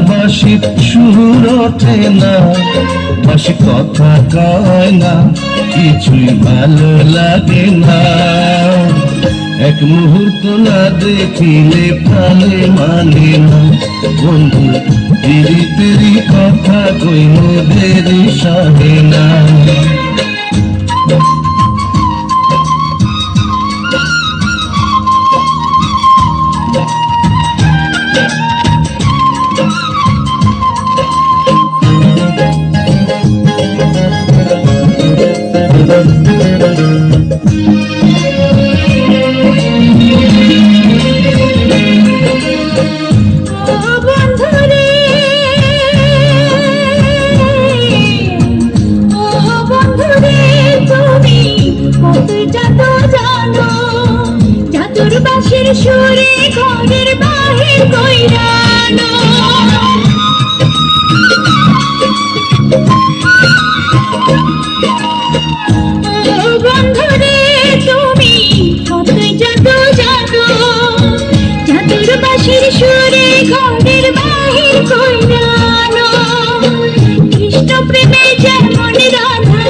বাঁশি সুর ওঠে না, বাঁশি কথা কয় না, কিছুই ভালো লাগে না। এক মুহূর্ত না দেখিলে প্রাণে মানে না, বন্ধু তেরি তেরি কথা কই মোদেরি সহে না। বাঁশির সুরে ঘরের বাহির কইরানো, বন্ধুরে তুমি কতই জাদু জানো, জাদুর বাঁশির সুরে ঘরের বাহির কইরানো। কৃষ্ণ প্রেমে যেমন রাধা,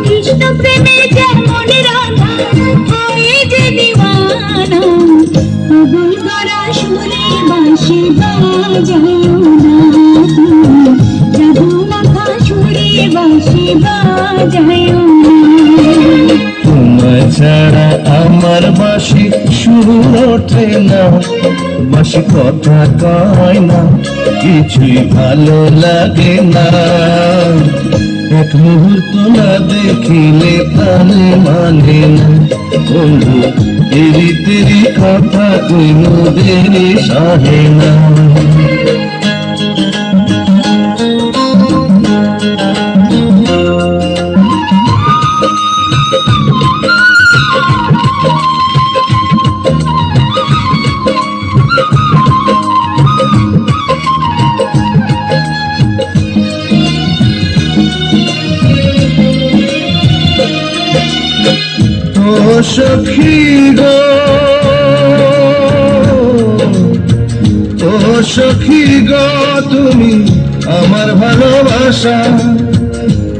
কৃষ্ণ প্রেমে যেমন রাধা, হয় যে দিওয়ানা। পাগল করা সুরে বাঁশি বাজায়ো না, জাদু মাখা সুরে বাঁশি বাজায়ো না। তোমায় ছাড়া আমার বাঁশি সুর ওঠে না, বাঁশি কথা কয় না, কিছুই ভালো লাগে না। এক মুহূর্ত না দেখিলে প্রাণে মানে না, বন্ধু তেরি তেরি কথা কই মোদেরি সহে না। ও সখী গো, ও সখী গো, তুমি আমার ভালোবাসা,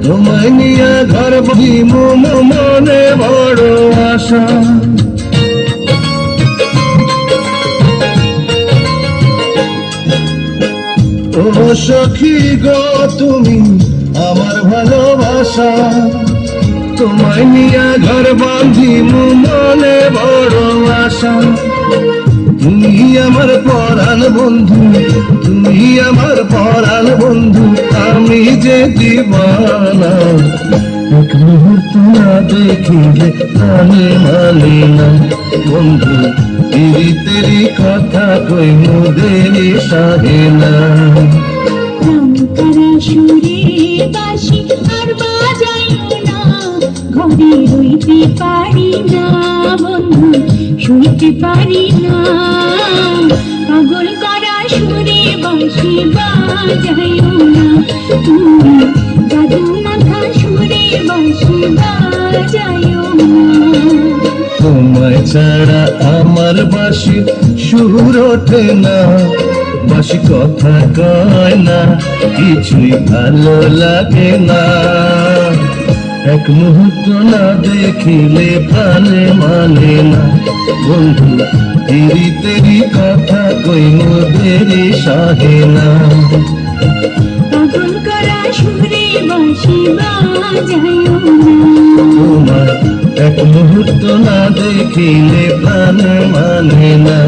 তোমায় নিয়ে ঘর বহি মনে বড় আশা। ও সখী গো, তুমি আমার ভালোবাসা, তোমায় নিয়ে ঘর বাঁধি মনে বড় আশা। তুমি আমার পরাণ বন্ধু, তুমি আমার পরাণ বন্ধু, আমি যে দিওয়ানা। এক মুহূর্ত না দেখিলে প্রাণে মানে না, বন্ধু তেরি তেরি কথা কই মোদেরি সহে না। সুরে বাঁশি আর বাজাইও না, ঘরে রইতে পারি না বন্ধু, শুইতে পারি না। পাগল করা সুরে বাঁশি বাজাইও না, তুমি জাদু মাখা সুরে বাঁশি বাজাইও না। তোমায় ছাড়া আমার বাঁশি সুর ওঠে না, বাঁশি কথা কয় না, কিছুই ভালো লাগে না। এক মুহূর্ত না দেখিলে প্রাণে মানে না, বন্ধু তেরি তেরি কথা কই মোদেরি সহে না। পাগল করা সুরে বাঁশি বাজাইও না, তোমার এক মুহূর্ত না দেখিলে প্রাণে মানে না।